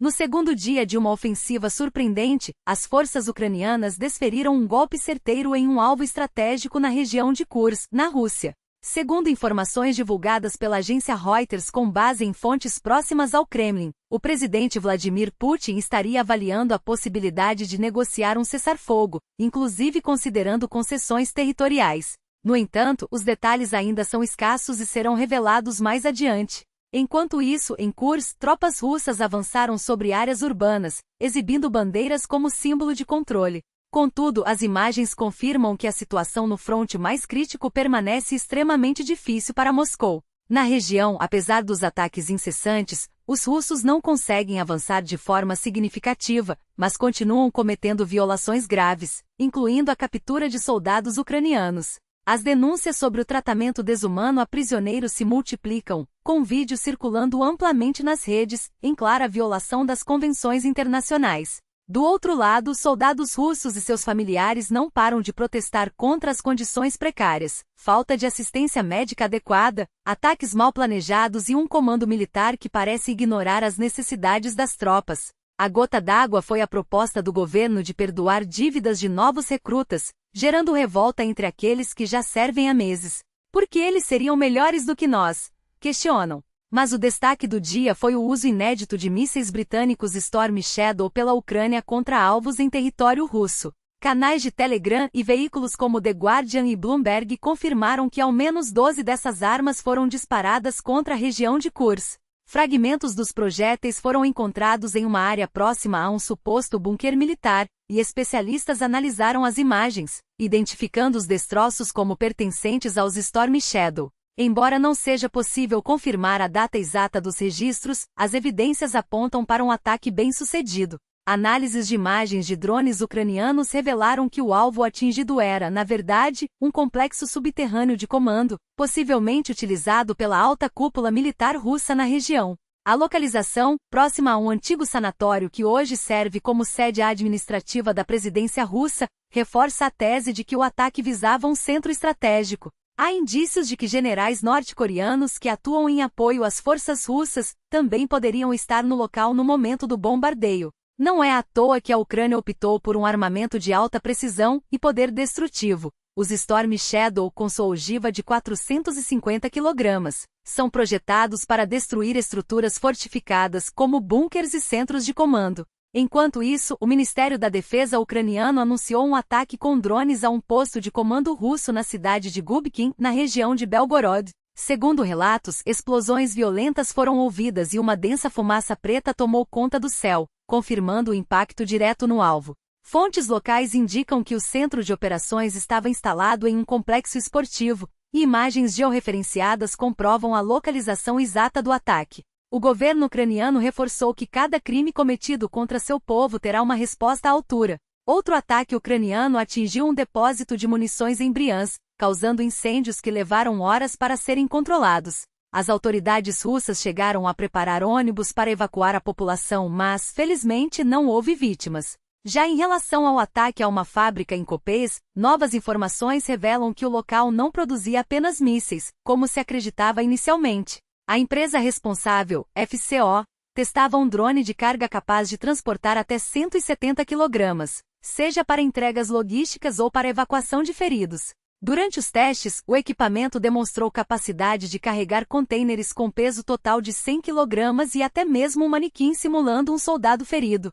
No segundo dia de uma ofensiva surpreendente, as forças ucranianas desferiram um golpe certeiro em um alvo estratégico na região de Kursk, na Rússia. Segundo informações divulgadas pela agência Reuters com base em fontes próximas ao Kremlin, o presidente Vladimir Putin estaria avaliando a possibilidade de negociar um cessar-fogo, inclusive considerando concessões territoriais. No entanto, os detalhes ainda são escassos e serão revelados mais adiante. Enquanto isso, em Kursk, tropas russas avançaram sobre áreas urbanas, exibindo bandeiras como símbolo de controle. Contudo, as imagens confirmam que a situação no fronte mais crítico permanece extremamente difícil para Moscou. Na região, apesar dos ataques incessantes, os russos não conseguem avançar de forma significativa, mas continuam cometendo violações graves, incluindo a captura de soldados ucranianos. As denúncias sobre o tratamento desumano a prisioneiros se multiplicam, com vídeos circulando amplamente nas redes, em clara violação das convenções internacionais. Do outro lado, soldados russos e seus familiares não param de protestar contra as condições precárias, falta de assistência médica adequada, ataques mal planejados e um comando militar que parece ignorar as necessidades das tropas. A gota d'água foi a proposta do governo de perdoar dívidas de novos recrutas, gerando revolta entre aqueles que já servem há meses. Por que eles seriam melhores do que nós? Questionam. Mas o destaque do dia foi o uso inédito de mísseis britânicos Storm Shadow pela Ucrânia contra alvos em território russo. Canais de Telegram e veículos como The Guardian e Bloomberg confirmaram que ao menos 12 dessas armas foram disparadas contra a região de Kursk. Fragmentos dos projéteis foram encontrados em uma área próxima a um suposto bunker militar, e especialistas analisaram as imagens, identificando os destroços como pertencentes aos Storm Shadow. Embora não seja possível confirmar a data exata dos registros, as evidências apontam para um ataque bem-sucedido. Análises de imagens de drones ucranianos revelaram que o alvo atingido era, na verdade, um complexo subterrâneo de comando, possivelmente utilizado pela alta cúpula militar russa na região. A localização, próxima a um antigo sanatório que hoje serve como sede administrativa da presidência russa, reforça a tese de que o ataque visava um centro estratégico. Há indícios de que generais norte-coreanos que atuam em apoio às forças russas também poderiam estar no local no momento do bombardeio. Não é à toa que a Ucrânia optou por um armamento de alta precisão e poder destrutivo. Os Storm Shadow, com sua ogiva de 450 kg, são projetados para destruir estruturas fortificadas como bunkers e centros de comando. Enquanto isso, o Ministério da Defesa ucraniano anunciou um ataque com drones a um posto de comando russo na cidade de Gubkin, na região de Belgorod. Segundo relatos, explosões violentas foram ouvidas e uma densa fumaça preta tomou conta do céu, confirmando o impacto direto no alvo. Fontes locais indicam que o centro de operações estava instalado em um complexo esportivo, e imagens georreferenciadas comprovam a localização exata do ataque. O governo ucraniano reforçou que cada crime cometido contra seu povo terá uma resposta à altura. Outro ataque ucraniano atingiu um depósito de munições em Briansk, causando incêndios que levaram horas para serem controlados. As autoridades russas chegaram a preparar ônibus para evacuar a população, mas, felizmente, não houve vítimas. Já em relação ao ataque a uma fábrica em Kopeisk, novas informações revelam que o local não produzia apenas mísseis, como se acreditava inicialmente. A empresa responsável, FCO, testava um drone de carga capaz de transportar até 170 kg, seja para entregas logísticas ou para evacuação de feridos. Durante os testes, o equipamento demonstrou capacidade de carregar contêineres com peso total de 100 kg e até mesmo um manequim simulando um soldado ferido.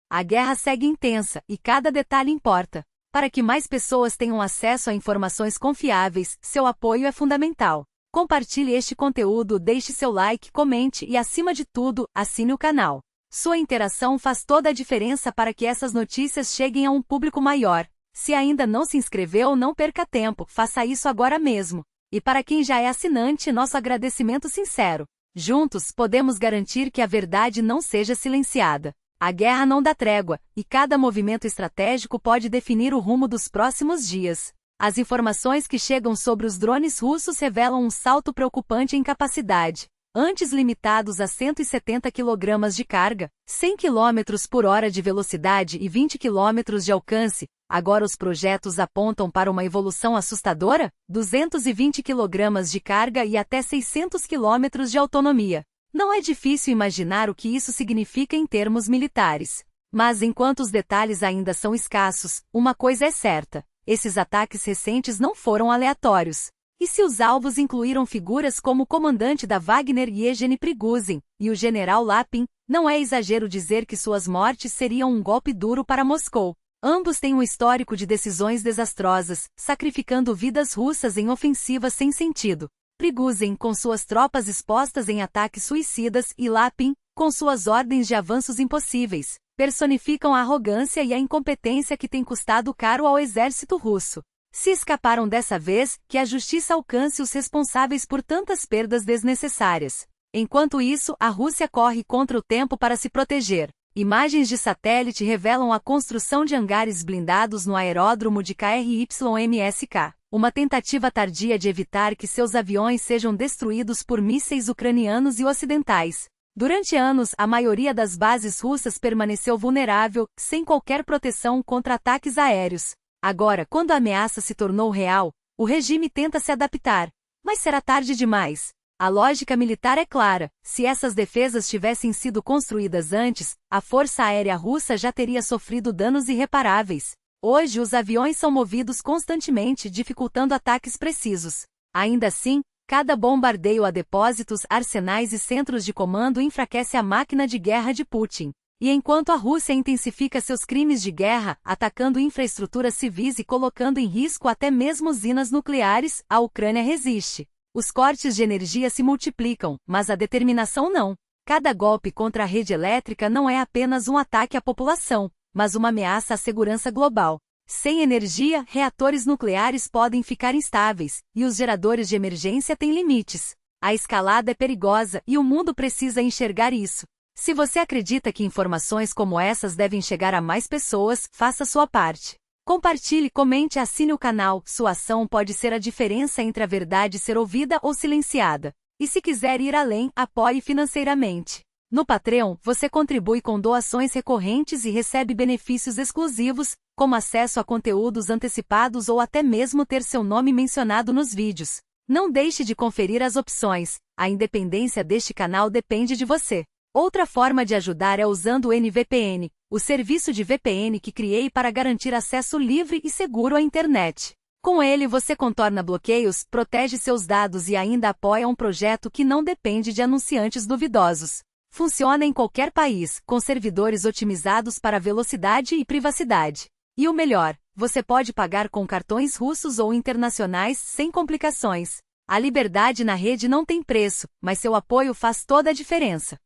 A guerra segue intensa, e cada detalhe importa. Para que mais pessoas tenham acesso a informações confiáveis, seu apoio é fundamental. Compartilhe este conteúdo, deixe seu like, comente e, acima de tudo, assine o canal. Sua interação faz toda a diferença para que essas notícias cheguem a um público maior. Se ainda não se inscreveu, não perca tempo, faça isso agora mesmo. E para quem já é assinante, nosso agradecimento sincero. Juntos, podemos garantir que a verdade não seja silenciada. A guerra não dá trégua, e cada movimento estratégico pode definir o rumo dos próximos dias. As informações que chegam sobre os drones russos revelam um salto preocupante em capacidade. Antes limitados a 170 kg de carga, 100 km por hora de velocidade e 20 km de alcance, agora os projetos apontam para uma evolução assustadora? 220 kg de carga e até 600 km de autonomia. Não é difícil imaginar o que isso significa em termos militares. Mas enquanto os detalhes ainda são escassos, uma coisa é certa: esses ataques recentes não foram aleatórios. E se os alvos incluíram figuras como o comandante da Wagner Yevgeny Prigozhin e o general Lapin, não é exagero dizer que suas mortes seriam um golpe duro para Moscou. Ambos têm um histórico de decisões desastrosas, sacrificando vidas russas em ofensivas sem sentido. Prigozhin com suas tropas expostas em ataques suicidas e Lapin, com suas ordens de avanços impossíveis, personificam a arrogância e a incompetência que tem custado caro ao exército russo. Se escaparam dessa vez, que a justiça alcance os responsáveis por tantas perdas desnecessárias. Enquanto isso, a Rússia corre contra o tempo para se proteger. Imagens de satélite revelam a construção de hangares blindados no aeródromo de KRYMSK, uma tentativa tardia de evitar que seus aviões sejam destruídos por mísseis ucranianos e ocidentais. Durante anos, a maioria das bases russas permaneceu vulnerável, sem qualquer proteção contra ataques aéreos. Agora, quando a ameaça se tornou real, o regime tenta se adaptar. Mas será tarde demais. A lógica militar é clara: se essas defesas tivessem sido construídas antes, a Força Aérea Russa já teria sofrido danos irreparáveis. Hoje os aviões são movidos constantemente, dificultando ataques precisos. Ainda assim, cada bombardeio a depósitos, arsenais e centros de comando enfraquece a máquina de guerra de Putin. E enquanto a Rússia intensifica seus crimes de guerra, atacando infraestruturas civis e colocando em risco até mesmo usinas nucleares, a Ucrânia resiste. Os cortes de energia se multiplicam, mas a determinação não. Cada golpe contra a rede elétrica não é apenas um ataque à população, mas uma ameaça à segurança global. Sem energia, reatores nucleares podem ficar instáveis, e os geradores de emergência têm limites. A escalada é perigosa e o mundo precisa enxergar isso. Se você acredita que informações como essas devem chegar a mais pessoas, faça sua parte. Compartilhe, comente e assine o canal. Sua ação pode ser a diferença entre a verdade ser ouvida ou silenciada. E se quiser ir além, apoie financeiramente. No Patreon, você contribui com doações recorrentes e recebe benefícios exclusivos, como acesso a conteúdos antecipados ou até mesmo ter seu nome mencionado nos vídeos. Não deixe de conferir as opções. A independência deste canal depende de você. Outra forma de ajudar é usando o NVPN, o serviço de VPN que criei para garantir acesso livre e seguro à internet. Com ele você contorna bloqueios, protege seus dados e ainda apoia um projeto que não depende de anunciantes duvidosos. Funciona em qualquer país, com servidores otimizados para velocidade e privacidade. E o melhor, você pode pagar com cartões russos ou internacionais sem complicações. A liberdade na rede não tem preço, mas seu apoio faz toda a diferença.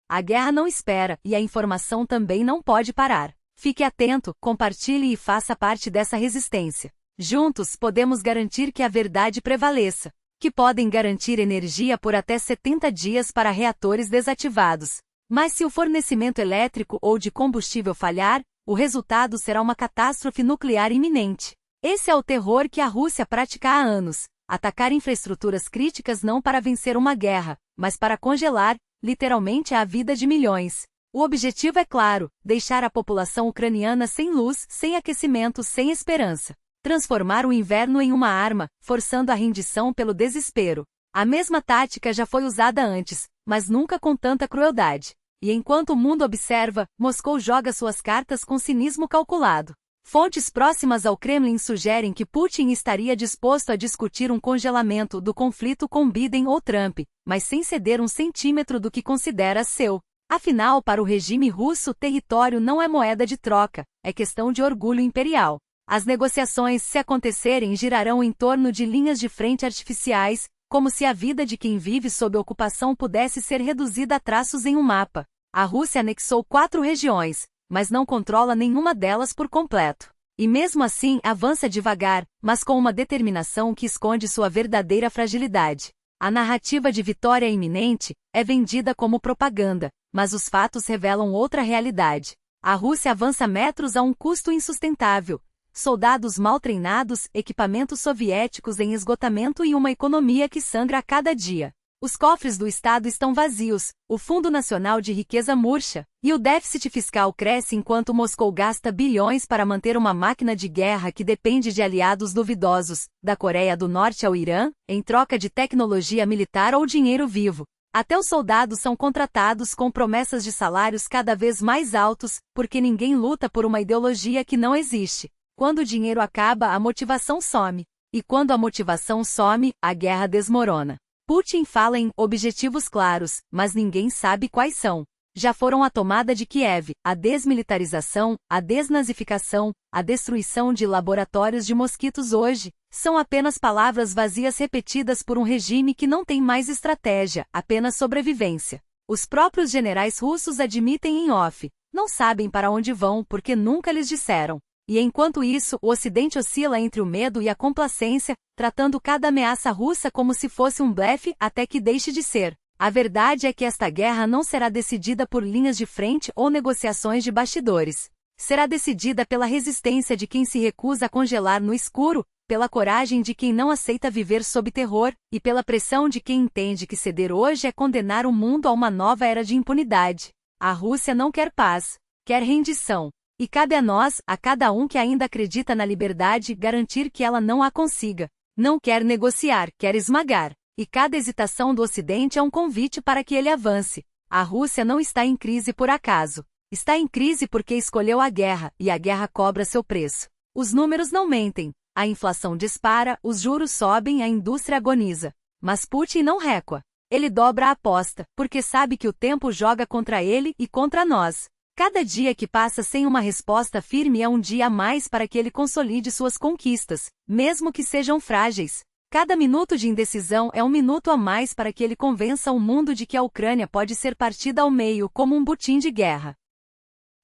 A guerra não espera, e a informação também não pode parar. Fique atento, compartilhe e faça parte dessa resistência. Juntos podemos garantir que a verdade prevaleça. Que podem garantir energia por até 70 dias para reatores desativados. Mas se o fornecimento elétrico ou de combustível falhar, o resultado será uma catástrofe nuclear iminente. Esse é o terror que a Rússia pratica há anos. Atacar infraestruturas críticas não para vencer uma guerra, mas para congelar, literalmente, a vida de milhões. O objetivo é claro: deixar a população ucraniana sem luz, sem aquecimento, sem esperança. Transformar o inverno em uma arma, forçando a rendição pelo desespero. A mesma tática já foi usada antes, mas nunca com tanta crueldade. E enquanto o mundo observa, Moscou joga suas cartas com cinismo calculado. Fontes próximas ao Kremlin sugerem que Putin estaria disposto a discutir um congelamento do conflito com Biden ou Trump, mas sem ceder um centímetro do que considera seu. Afinal, para o regime russo, território não é moeda de troca, é questão de orgulho imperial. As negociações, se acontecerem, girarão em torno de linhas de frente artificiais, como se a vida de quem vive sob ocupação pudesse ser reduzida a traços em um mapa. A Rússia anexou 4 regiões, mas não controla nenhuma delas por completo. E mesmo assim, avança devagar, mas com uma determinação que esconde sua verdadeira fragilidade. A narrativa de vitória iminente é vendida como propaganda, mas os fatos revelam outra realidade. A Rússia avança metros a um custo insustentável. Soldados mal treinados, equipamentos soviéticos em esgotamento e uma economia que sangra a cada dia. Os cofres do Estado estão vazios, o Fundo Nacional de Riqueza murcha, e o déficit fiscal cresce enquanto Moscou gasta bilhões para manter uma máquina de guerra que depende de aliados duvidosos, da Coreia do Norte ao Irã, em troca de tecnologia militar ou dinheiro vivo. Até os soldados são contratados com promessas de salários cada vez mais altos, porque ninguém luta por uma ideologia que não existe. Quando o dinheiro acaba, a motivação some. E quando a motivação some, a guerra desmorona. Putin fala em objetivos claros, mas ninguém sabe quais são. Já foram a tomada de Kiev, a desmilitarização, a desnazificação, a destruição de laboratórios de mosquitos hoje. São apenas palavras vazias repetidas por um regime que não tem mais estratégia, apenas sobrevivência. Os próprios generais russos admitem em off. Não sabem para onde vão porque nunca lhes disseram. E enquanto isso, o Ocidente oscila entre o medo e a complacência, tratando cada ameaça russa como se fosse um blefe até que deixe de ser. A verdade é que esta guerra não será decidida por linhas de frente ou negociações de bastidores. Será decidida pela resistência de quem se recusa a congelar no escuro, pela coragem de quem não aceita viver sob terror, e pela pressão de quem entende que ceder hoje é condenar o mundo a uma nova era de impunidade. A Rússia não quer paz, quer rendição. E cabe a nós, a cada um que ainda acredita na liberdade, garantir que ela não a consiga. Não quer negociar, quer esmagar. E cada hesitação do Ocidente é um convite para que ele avance. A Rússia não está em crise por acaso. Está em crise porque escolheu a guerra, e a guerra cobra seu preço. Os números não mentem. A inflação dispara, os juros sobem, a indústria agoniza. Mas Putin não recua. Ele dobra a aposta, porque sabe que o tempo joga contra ele e contra nós. Cada dia que passa sem uma resposta firme é um dia a mais para que ele consolide suas conquistas, mesmo que sejam frágeis. Cada minuto de indecisão é um minuto a mais para que ele convença o mundo de que a Ucrânia pode ser partida ao meio como um butim de guerra.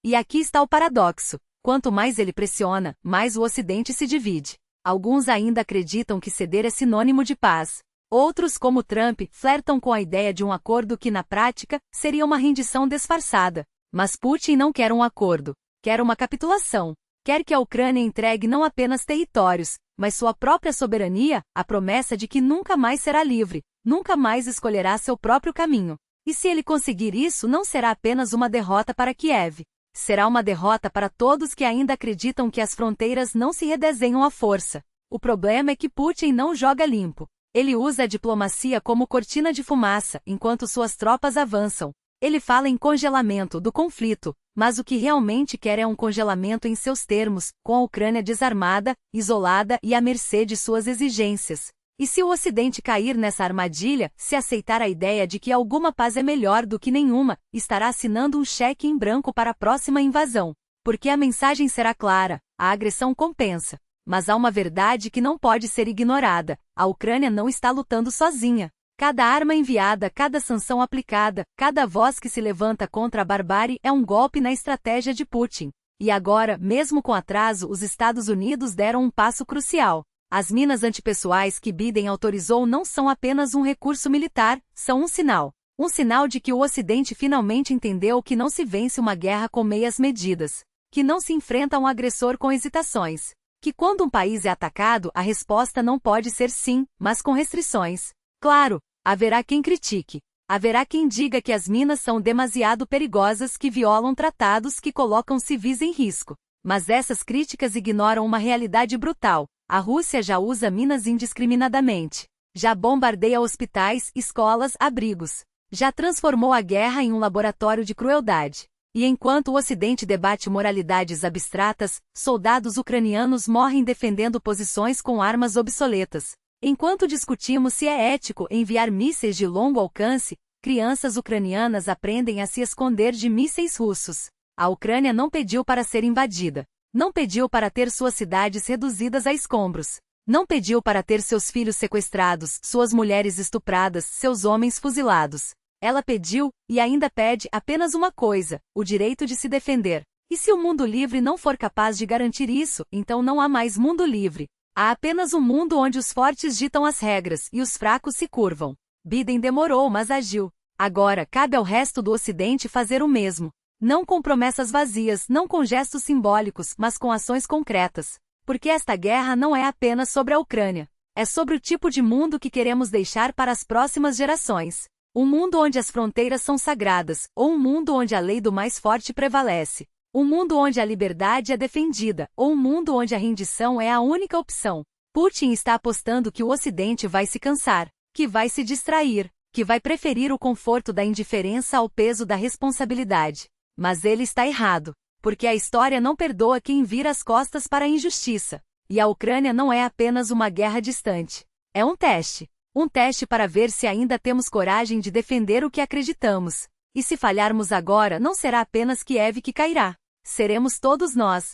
E aqui está o paradoxo. Quanto mais ele pressiona, mais o Ocidente se divide. Alguns ainda acreditam que ceder é sinônimo de paz. Outros, como Trump, flertam com a ideia de um acordo que, na prática, seria uma rendição disfarçada. Mas Putin não quer um acordo. Quer uma capitulação. Quer que a Ucrânia entregue não apenas territórios, mas sua própria soberania, a promessa de que nunca mais será livre, nunca mais escolherá seu próprio caminho. E se ele conseguir isso, não será apenas uma derrota para Kiev. Será uma derrota para todos que ainda acreditam que as fronteiras não se redesenham à força. O problema é que Putin não joga limpo. Ele usa a diplomacia como cortina de fumaça, enquanto suas tropas avançam. Ele fala em congelamento do conflito, mas o que realmente quer é um congelamento em seus termos, com a Ucrânia desarmada, isolada e à mercê de suas exigências. E se o Ocidente cair nessa armadilha, se aceitar a ideia de que alguma paz é melhor do que nenhuma, estará assinando um cheque em branco para a próxima invasão. Porque a mensagem será clara: a agressão compensa. Mas há uma verdade que não pode ser ignorada: a Ucrânia não está lutando sozinha. Cada arma enviada, cada sanção aplicada, cada voz que se levanta contra a barbárie é um golpe na estratégia de Putin. E agora, mesmo com atraso, os Estados Unidos deram um passo crucial. As minas antipessoais que Biden autorizou não são apenas um recurso militar, são um sinal. Um sinal de que o Ocidente finalmente entendeu que não se vence uma guerra com meias medidas. Que não se enfrenta um agressor com hesitações. Que quando um país é atacado, a resposta não pode ser sim, mas com restrições. Claro, haverá quem critique. Haverá quem diga que as minas são demasiado perigosas, que violam tratados, que colocam civis em risco. Mas essas críticas ignoram uma realidade brutal. A Rússia já usa minas indiscriminadamente. Já bombardeia hospitais, escolas, abrigos. Já transformou a guerra em um laboratório de crueldade. E enquanto o Ocidente debate moralidades abstratas, soldados ucranianos morrem defendendo posições com armas obsoletas. Enquanto discutimos se é ético enviar mísseis de longo alcance, crianças ucranianas aprendem a se esconder de mísseis russos. A Ucrânia não pediu para ser invadida. Não pediu para ter suas cidades reduzidas a escombros. Não pediu para ter seus filhos sequestrados, suas mulheres estupradas, seus homens fuzilados. Ela pediu, e ainda pede, apenas uma coisa: o direito de se defender. E se o mundo livre não for capaz de garantir isso, então não há mais mundo livre. Há apenas um mundo onde os fortes ditam as regras e os fracos se curvam. Biden demorou, mas agiu. Agora, cabe ao resto do Ocidente fazer o mesmo. Não com promessas vazias, não com gestos simbólicos, mas com ações concretas. Porque esta guerra não é apenas sobre a Ucrânia. É sobre o tipo de mundo que queremos deixar para as próximas gerações. Um mundo onde as fronteiras são sagradas, ou um mundo onde a lei do mais forte prevalece. Um mundo onde a liberdade é defendida, ou um mundo onde a rendição é a única opção. Putin está apostando que o Ocidente vai se cansar, que vai se distrair, que vai preferir o conforto da indiferença ao peso da responsabilidade. Mas ele está errado, porque a história não perdoa quem vira as costas para a injustiça. E a Ucrânia não é apenas uma guerra distante. É um teste. Um teste para ver se ainda temos coragem de defender o que acreditamos. E se falharmos agora, não será apenas Kiev que cairá. Seremos todos nós.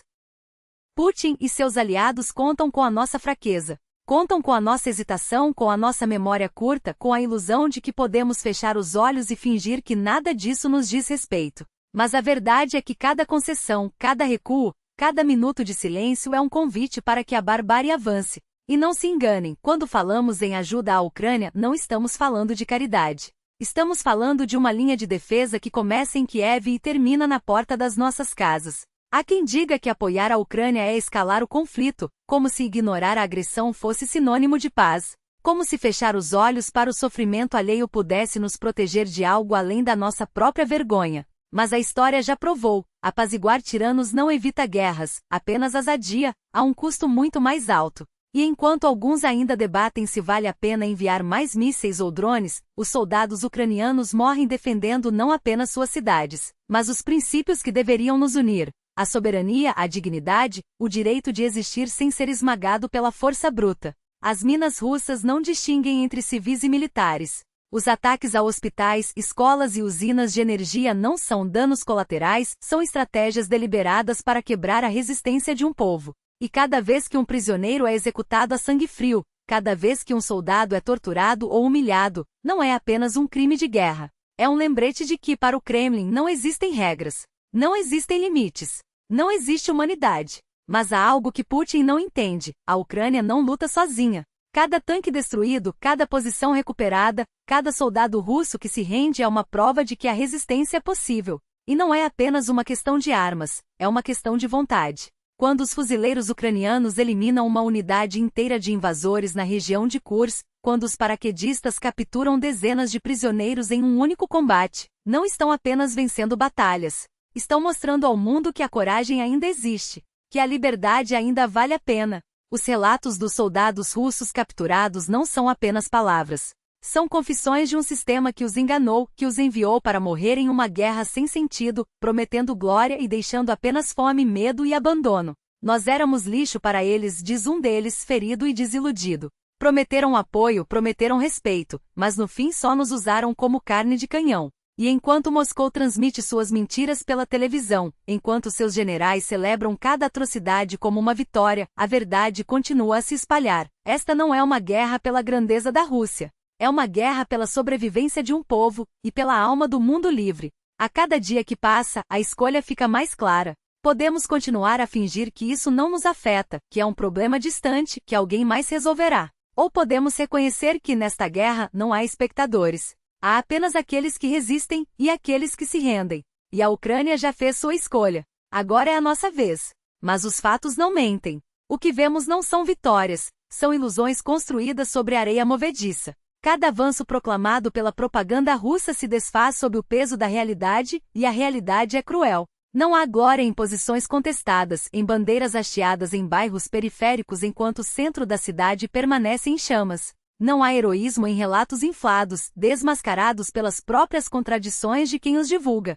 Putin e seus aliados contam com a nossa fraqueza. Contam com a nossa hesitação, com a nossa memória curta, com a ilusão de que podemos fechar os olhos e fingir que nada disso nos diz respeito. Mas a verdade é que cada concessão, cada recuo, cada minuto de silêncio é um convite para que a barbárie avance. E não se enganem, quando falamos em ajuda à Ucrânia, não estamos falando de caridade. Estamos falando de uma linha de defesa que começa em Kiev e termina na porta das nossas casas. Há quem diga que apoiar a Ucrânia é escalar o conflito, como se ignorar a agressão fosse sinônimo de paz. Como se fechar os olhos para o sofrimento alheio pudesse nos proteger de algo além da nossa própria vergonha. Mas a história já provou, apaziguar tiranos não evita guerras, apenas as adia, a um custo muito mais alto. E enquanto alguns ainda debatem se vale a pena enviar mais mísseis ou drones, os soldados ucranianos morrem defendendo não apenas suas cidades, mas os princípios que deveriam nos unir: a soberania, a dignidade, o direito de existir sem ser esmagado pela força bruta. As minas russas não distinguem entre civis e militares. Os ataques a hospitais, escolas e usinas de energia não são danos colaterais, são estratégias deliberadas para quebrar a resistência de um povo. E cada vez que um prisioneiro é executado a sangue frio, cada vez que um soldado é torturado ou humilhado, não é apenas um crime de guerra. É um lembrete de que, para o Kremlin, não existem regras. Não existem limites. Não existe humanidade. Mas há algo que Putin não entende: a Ucrânia não luta sozinha. Cada tanque destruído, cada posição recuperada, cada soldado russo que se rende é uma prova de que a resistência é possível. E não é apenas uma questão de armas, é uma questão de vontade. Quando os fuzileiros ucranianos eliminam uma unidade inteira de invasores na região de Kursk, quando os paraquedistas capturam dezenas de prisioneiros em um único combate, não estão apenas vencendo batalhas. Estão mostrando ao mundo que a coragem ainda existe, que a liberdade ainda vale a pena. Os relatos dos soldados russos capturados não são apenas palavras. São confissões de um sistema que os enganou, que os enviou para morrer em uma guerra sem sentido, prometendo glória e deixando apenas fome, medo e abandono. Nós éramos lixo para eles, diz um deles, ferido e desiludido. Prometeram apoio, prometeram respeito, mas no fim só nos usaram como carne de canhão. E enquanto Moscou transmite suas mentiras pela televisão, enquanto seus generais celebram cada atrocidade como uma vitória, a verdade continua a se espalhar. Esta não é uma guerra pela grandeza da Rússia. É uma guerra pela sobrevivência de um povo, e pela alma do mundo livre. A cada dia que passa, a escolha fica mais clara. Podemos continuar a fingir que isso não nos afeta, que é um problema distante, que alguém mais resolverá. Ou podemos reconhecer que nesta guerra não há espectadores. Há apenas aqueles que resistem, e aqueles que se rendem. E a Ucrânia já fez sua escolha. Agora é a nossa vez. Mas os fatos não mentem. O que vemos não são vitórias, são ilusões construídas sobre areia movediça. Cada avanço proclamado pela propaganda russa se desfaz sob o peso da realidade, e a realidade é cruel. Não há glória em posições contestadas, em bandeiras hasteadas em bairros periféricos enquanto o centro da cidade permanece em chamas. Não há heroísmo em relatos inflados, desmascarados pelas próprias contradições de quem os divulga.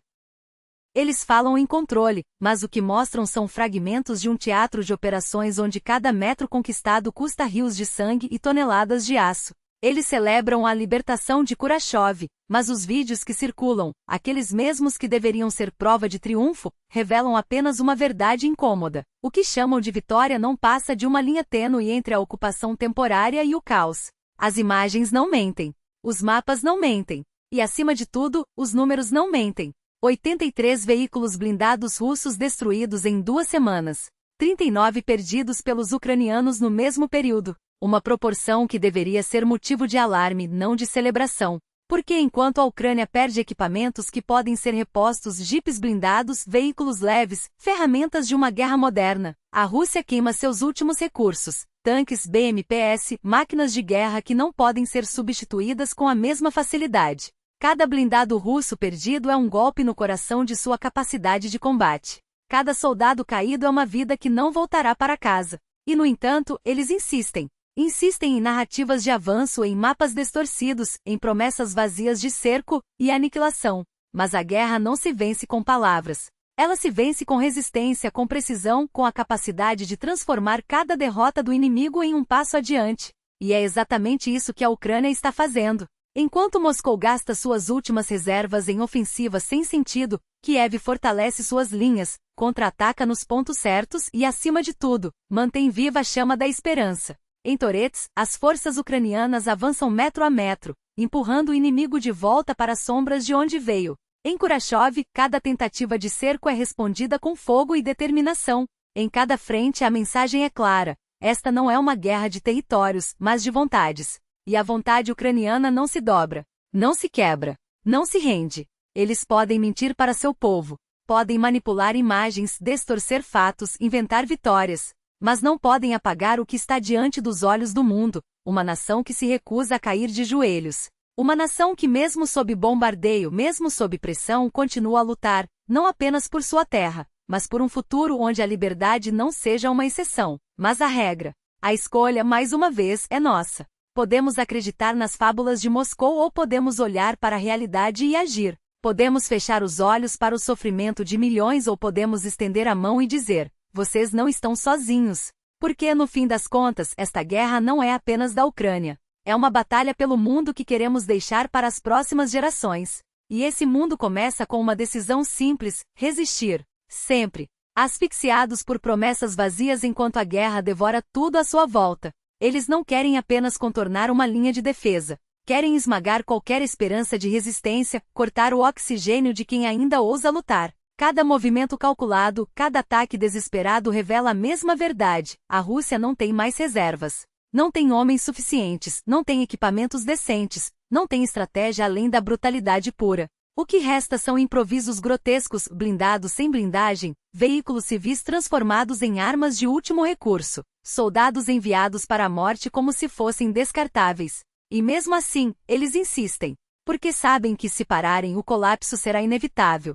Eles falam em controle, mas o que mostram são fragmentos de um teatro de operações onde cada metro conquistado custa rios de sangue e toneladas de aço. Eles celebram a libertação de Kurashov, mas os vídeos que circulam, aqueles mesmos que deveriam ser prova de triunfo, revelam apenas uma verdade incômoda. O que chamam de vitória não passa de uma linha tênue entre a ocupação temporária e o caos. As imagens não mentem. Os mapas não mentem. E acima de tudo, os números não mentem. 83 veículos blindados russos destruídos em 2 semanas. 39 perdidos pelos ucranianos no mesmo período. Uma proporção que deveria ser motivo de alarme, não de celebração. Porque enquanto a Ucrânia perde equipamentos que podem ser repostos, jipes blindados, veículos leves, ferramentas de uma guerra moderna, a Rússia queima seus últimos recursos, tanques BMPs, máquinas de guerra que não podem ser substituídas com a mesma facilidade. Cada blindado russo perdido é um golpe no coração de sua capacidade de combate. Cada soldado caído é uma vida que não voltará para casa. E no entanto, eles insistem. Insistem em narrativas de avanço, em mapas distorcidos, em promessas vazias de cerco e aniquilação. Mas a guerra não se vence com palavras. Ela se vence com resistência, com precisão, com a capacidade de transformar cada derrota do inimigo em um passo adiante. E é exatamente isso que a Ucrânia está fazendo. Enquanto Moscou gasta suas últimas reservas em ofensivas sem sentido, Kiev fortalece suas linhas, contra-ataca nos pontos certos e, acima de tudo, mantém viva a chama da esperança. Em Torets, as forças ucranianas avançam metro a metro, empurrando o inimigo de volta para as sombras de onde veio. Em Kurashov, cada tentativa de cerco é respondida com fogo e determinação. Em cada frente a mensagem é clara: esta não é uma guerra de territórios, mas de vontades. E a vontade ucraniana não se dobra, não se quebra, não se rende. Eles podem mentir para seu povo, podem manipular imagens, distorcer fatos, inventar vitórias, mas não podem apagar o que está diante dos olhos do mundo, uma nação que se recusa a cair de joelhos. Uma nação que, mesmo sob bombardeio, mesmo sob pressão, continua a lutar, não apenas por sua terra, mas por um futuro onde a liberdade não seja uma exceção, mas a regra. A escolha, mais uma vez, é nossa. Podemos acreditar nas fábulas de Moscou ou podemos olhar para a realidade e agir. Podemos fechar os olhos para o sofrimento de milhões ou podemos estender a mão e dizer: vocês não estão sozinhos. Porque, no fim das contas, esta guerra não é apenas da Ucrânia. É uma batalha pelo mundo que queremos deixar para as próximas gerações. E esse mundo começa com uma decisão simples: resistir. Sempre. Asfixiados por promessas vazias enquanto a guerra devora tudo à sua volta. Eles não querem apenas contornar uma linha de defesa. Querem esmagar qualquer esperança de resistência, cortar o oxigênio de quem ainda ousa lutar. Cada movimento calculado, cada ataque desesperado revela a mesma verdade: a Rússia não tem mais reservas. Não tem homens suficientes, não tem equipamentos decentes, não tem estratégia além da brutalidade pura. O que resta são improvisos grotescos, blindados sem blindagem, veículos civis transformados em armas de último recurso, soldados enviados para a morte como se fossem descartáveis. E mesmo assim, eles insistem, porque sabem que se pararem o colapso será inevitável.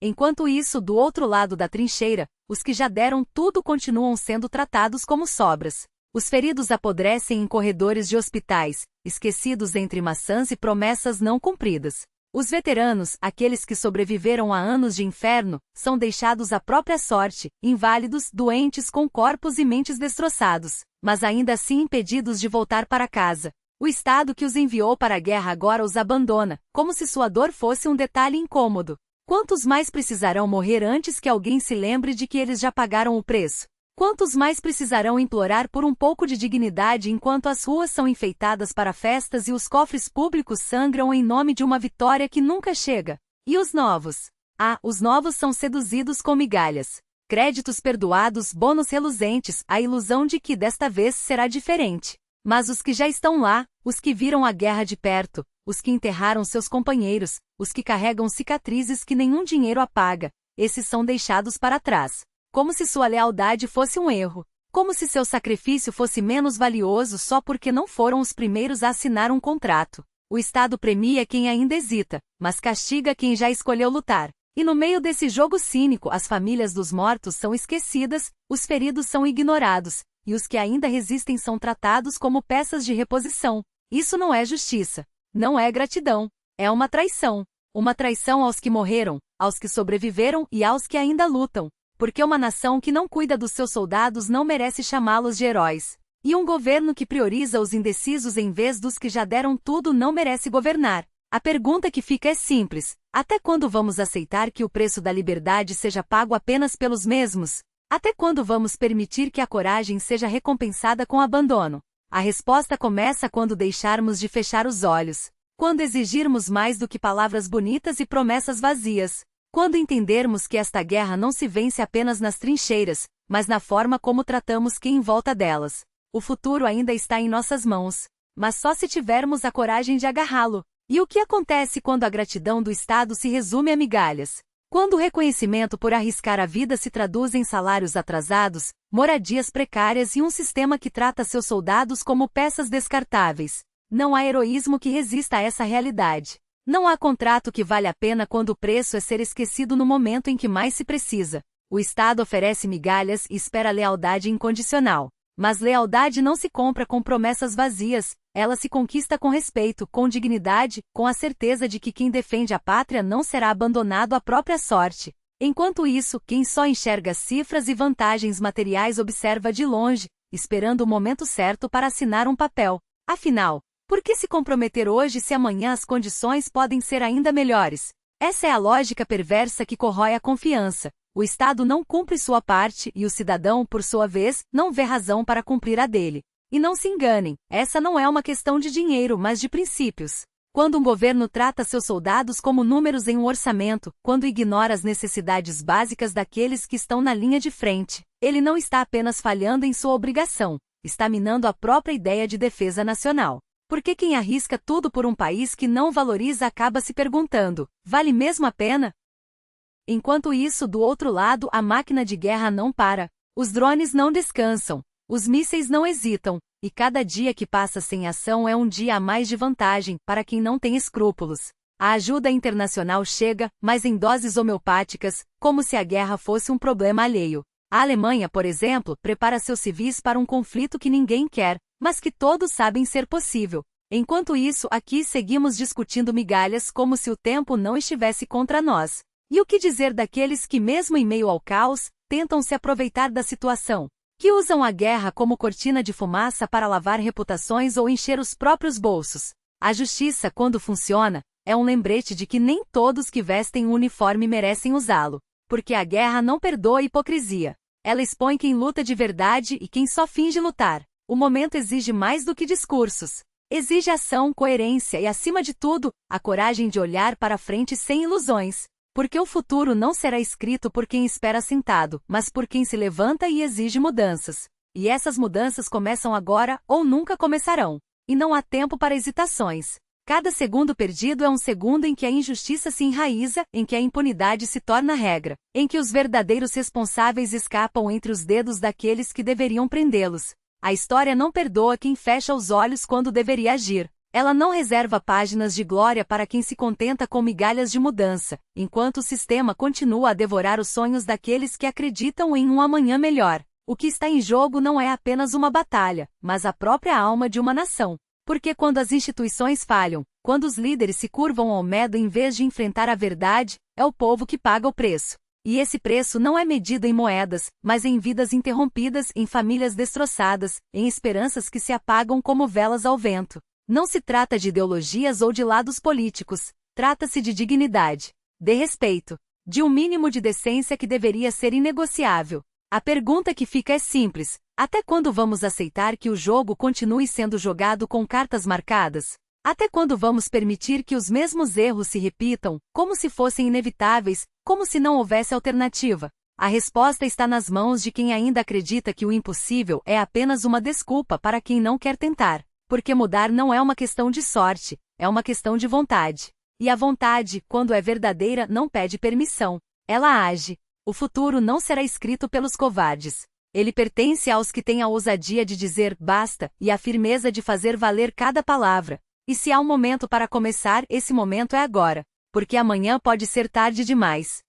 Enquanto isso, do outro lado da trincheira, os que já deram tudo continuam sendo tratados como sobras. Os feridos apodrecem em corredores de hospitais, esquecidos entre maçãs e promessas não cumpridas. Os veteranos, aqueles que sobreviveram a anos de inferno, são deixados à própria sorte, inválidos, doentes com corpos e mentes destroçados, mas ainda assim impedidos de voltar para casa. O Estado que os enviou para a guerra agora os abandona, como se sua dor fosse um detalhe incômodo. Quantos mais precisarão morrer antes que alguém se lembre de que eles já pagaram o preço? Quantos mais precisarão implorar por um pouco de dignidade enquanto as ruas são enfeitadas para festas e os cofres públicos sangram em nome de uma vitória que nunca chega? E os novos? Os novos são seduzidos com migalhas. Créditos perdoados, bônus reluzentes, a ilusão de que desta vez será diferente. Mas os que já estão lá, os que viram a guerra de perto, os que enterraram seus companheiros, os que carregam cicatrizes que nenhum dinheiro apaga, esses são deixados para trás. Como se sua lealdade fosse um erro. Como se seu sacrifício fosse menos valioso só porque não foram os primeiros a assinar um contrato. O Estado premia quem ainda hesita, mas castiga quem já escolheu lutar. E no meio desse jogo cínico, as famílias dos mortos são esquecidas, os feridos são ignorados, e os que ainda resistem são tratados como peças de reposição. Isso não é justiça. Não é gratidão. É uma traição. Uma traição aos que morreram, aos que sobreviveram e aos que ainda lutam. Porque uma nação que não cuida dos seus soldados não merece chamá-los de heróis. E um governo que prioriza os indecisos em vez dos que já deram tudo não merece governar. A pergunta que fica é simples: até quando vamos aceitar que o preço da liberdade seja pago apenas pelos mesmos? Até quando vamos permitir que a coragem seja recompensada com abandono? A resposta começa quando deixarmos de fechar os olhos. Quando exigirmos mais do que palavras bonitas e promessas vazias. Quando entendermos que esta guerra não se vence apenas nas trincheiras, mas na forma como tratamos quem em volta delas. O futuro ainda está em nossas mãos, mas só se tivermos a coragem de agarrá-lo. E o que acontece quando a gratidão do Estado se resume a migalhas? Quando o reconhecimento por arriscar a vida se traduz em salários atrasados, moradias precárias e um sistema que trata seus soldados como peças descartáveis? Não há heroísmo que resista a essa realidade. Não há contrato que vale a pena quando o preço é ser esquecido no momento em que mais se precisa. O Estado oferece migalhas e espera lealdade incondicional. Mas lealdade não se compra com promessas vazias, ela se conquista com respeito, com dignidade, com a certeza de que quem defende a pátria não será abandonado à própria sorte. Enquanto isso, quem só enxerga cifras e vantagens materiais observa de longe, esperando o momento certo para assinar um papel. Afinal, por que se comprometer hoje se amanhã as condições podem ser ainda melhores? Essa é a lógica perversa que corrói a confiança. O Estado não cumpre sua parte e o cidadão, por sua vez, não vê razão para cumprir a dele. E não se enganem, essa não é uma questão de dinheiro, mas de princípios. Quando um governo trata seus soldados como números em um orçamento, quando ignora as necessidades básicas daqueles que estão na linha de frente, ele não está apenas falhando em sua obrigação, está minando a própria ideia de defesa nacional. Porque quem arrisca tudo por um país que não valoriza acaba se perguntando: vale mesmo a pena? Enquanto isso, do outro lado, a máquina de guerra não para. Os drones não descansam. Os mísseis não hesitam. E cada dia que passa sem ação é um dia a mais de vantagem para quem não tem escrúpulos. A ajuda internacional chega, mas em doses homeopáticas, como se a guerra fosse um problema alheio. A Alemanha, por exemplo, prepara seus civis para um conflito que ninguém quer, mas que todos sabem ser possível. Enquanto isso, aqui seguimos discutindo migalhas como se o tempo não estivesse contra nós. E o que dizer daqueles que, mesmo em meio ao caos, tentam se aproveitar da situação? Que usam a guerra como cortina de fumaça para lavar reputações ou encher os próprios bolsos? A justiça, quando funciona, é um lembrete de que nem todos que vestem o uniforme merecem usá-lo. Porque a guerra não perdoa a hipocrisia. Ela expõe quem luta de verdade e quem só finge lutar. O momento exige mais do que discursos. Exige ação, coerência e, acima de tudo, a coragem de olhar para frente sem ilusões. Porque o futuro não será escrito por quem espera sentado, mas por quem se levanta e exige mudanças. E essas mudanças começam agora ou nunca começarão. E não há tempo para hesitações. Cada segundo perdido é um segundo em que a injustiça se enraiza, em que a impunidade se torna regra, em que os verdadeiros responsáveis escapam entre os dedos daqueles que deveriam prendê-los. A história não perdoa quem fecha os olhos quando deveria agir. Ela não reserva páginas de glória para quem se contenta com migalhas de mudança, enquanto o sistema continua a devorar os sonhos daqueles que acreditam em um amanhã melhor. O que está em jogo não é apenas uma batalha, mas a própria alma de uma nação. Porque quando as instituições falham, quando os líderes se curvam ao medo em vez de enfrentar a verdade, é o povo que paga o preço. E esse preço não é medido em moedas, mas em vidas interrompidas, em famílias destroçadas, em esperanças que se apagam como velas ao vento. Não se trata de ideologias ou de lados políticos, trata-se de dignidade, de respeito, de um mínimo de decência que deveria ser inegociável. A pergunta que fica é simples: até quando vamos aceitar que o jogo continue sendo jogado com cartas marcadas? Até quando vamos permitir que os mesmos erros se repitam, como se fossem inevitáveis, como se não houvesse alternativa? A resposta está nas mãos de quem ainda acredita que o impossível é apenas uma desculpa para quem não quer tentar. Porque mudar não é uma questão de sorte, é uma questão de vontade. E a vontade, quando é verdadeira, não pede permissão. Ela age. O futuro não será escrito pelos covardes. Ele pertence aos que têm a ousadia de dizer basta e a firmeza de fazer valer cada palavra. E se há um momento para começar, esse momento é agora. Porque amanhã pode ser tarde demais.